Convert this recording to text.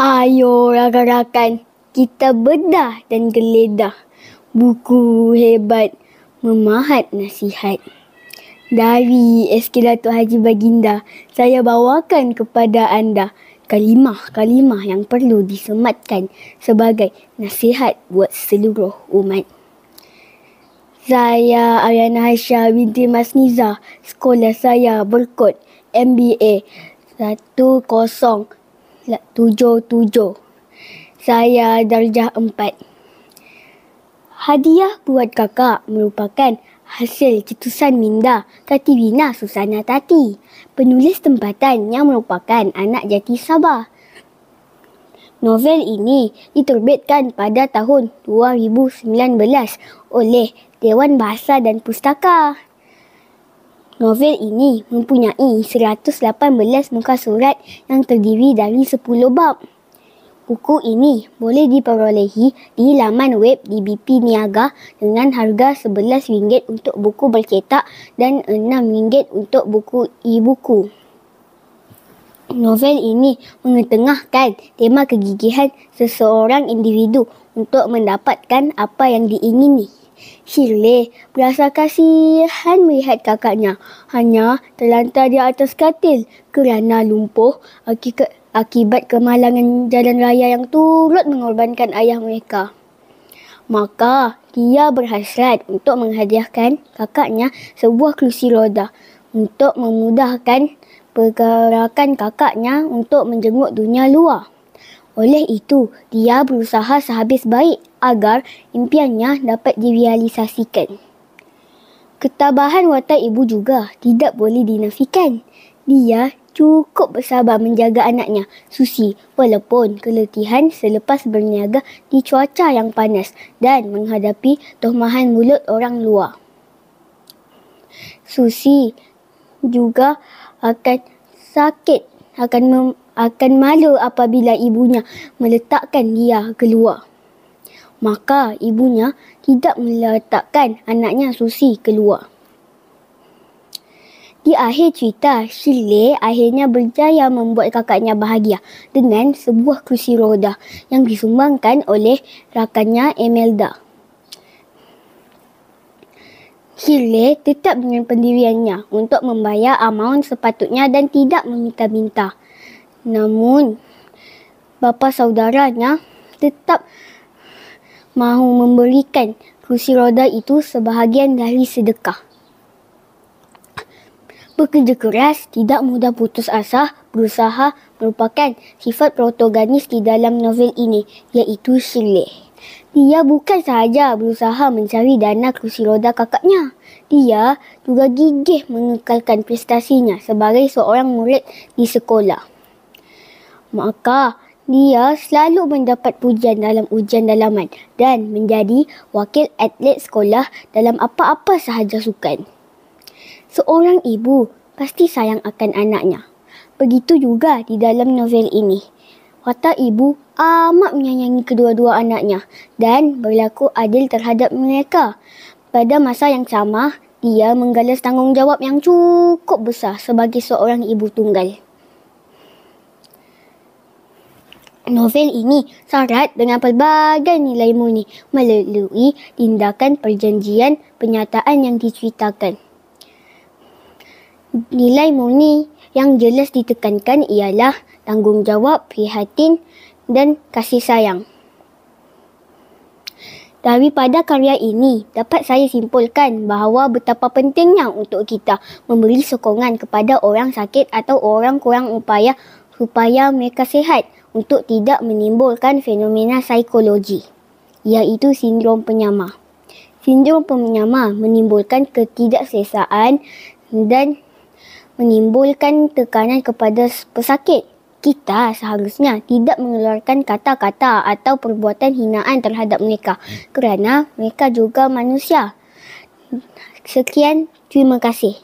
Ayo rakan-rakan, kita bedah dan geledah. Buku hebat, memahat nasihat. Dari SK Datuk Haji Baginda, saya bawakan kepada anda kalimah-kalimah yang perlu disematkan sebagai nasihat buat seluruh umat. Saya Ariana Aisyah binti Mas Niza. Sekolah saya berkod MBA 1077. Saya darjah 4. Hadiah buat kakak merupakan hasil cetusan Minda Kativina Susana Tati, penulis tempatan yang merupakan anak jati Sabah. Novel ini diterbitkan pada tahun 2019 oleh Dewan Bahasa dan Pustaka. Novel ini mempunyai 118 muka surat yang terdiri dari 10 bab. Buku ini boleh diperolehi di laman web DBP Niaga dengan harga RM11 untuk buku bercetak dan RM6 untuk buku e-buku. Novel ini mengetengahkan tema kegigihan seseorang individu untuk mendapatkan apa yang diingini. Shirley berasa kasihan melihat kakaknya hanya terlantar di atas katil kerana lumpuh akibat kemalangan jalan raya yang turut mengorbankan ayah mereka. Maka dia berhasrat untuk menghadiahkan kakaknya sebuah kerusi roda untuk memudahkan pergerakan kakaknya untuk menjenguk dunia luar. Oleh itu, dia berusaha sehabis baik agar impiannya dapat direalisasikan. Ketabahan watak ibu juga tidak boleh dinafikan. Dia cukup bersabar menjaga anaknya, Susi, walaupun keletihan selepas berniaga di cuaca yang panas dan menghadapi tohmahan mulut orang luar. Susi juga akan sakit, akan malu apabila ibunya meletakkan dia keluar. Maka ibunya tidak meletakkan anaknya Susi keluar. Di akhir cerita, Shirley akhirnya berjaya membuat kakaknya bahagia dengan sebuah kerusi roda yang disumbangkan oleh rakannya Imelda. Shirley tetap dengan pendiriannya untuk membayar amaun sepatutnya dan tidak meminta-minta. Namun, bapa saudaranya tetap mahu memberikan kerusi roda itu sebahagian dari sedekah. Bekerja keras, tidak mudah putus asa, berusaha merupakan sifat protagonis di dalam novel ini, iaitu Shirley. Dia bukan sahaja berusaha mencari dana kerusi roda kakaknya. Dia juga gigih mengekalkan prestasinya sebagai seorang murid di sekolah. Maka, dia selalu mendapat pujian dalam ujian dalaman dan menjadi wakil atlet sekolah dalam apa-apa sahaja sukan. Seorang ibu pasti sayang akan anaknya. Begitu juga di dalam novel ini. Watak ibu amat menyayangi kedua-dua anaknya dan berlaku adil terhadap mereka. Pada masa yang sama, dia menggalas tanggungjawab yang cukup besar sebagai seorang ibu tunggal. Novel ini syarat dengan pelbagai nilai murni melalui tindakan perjanjian penyataan yang diceritakan. Nilai murni yang jelas ditekankan ialah tanggungjawab, prihatin dan kasih sayang. Daripada karya ini, dapat saya simpulkan bahawa betapa pentingnya untuk kita memberi sokongan kepada orang sakit atau orang kurang upaya supaya mereka sihat untuk tidak menimbulkan fenomena psikologi, iaitu sindrom penyamar. Sindrom penyamar menimbulkan ketidakselesaan dan menimbulkan tekanan kepada pesakit. Kita seharusnya tidak mengeluarkan kata-kata atau perbuatan hinaan terhadap mereka kerana mereka juga manusia. Sekian, terima kasih.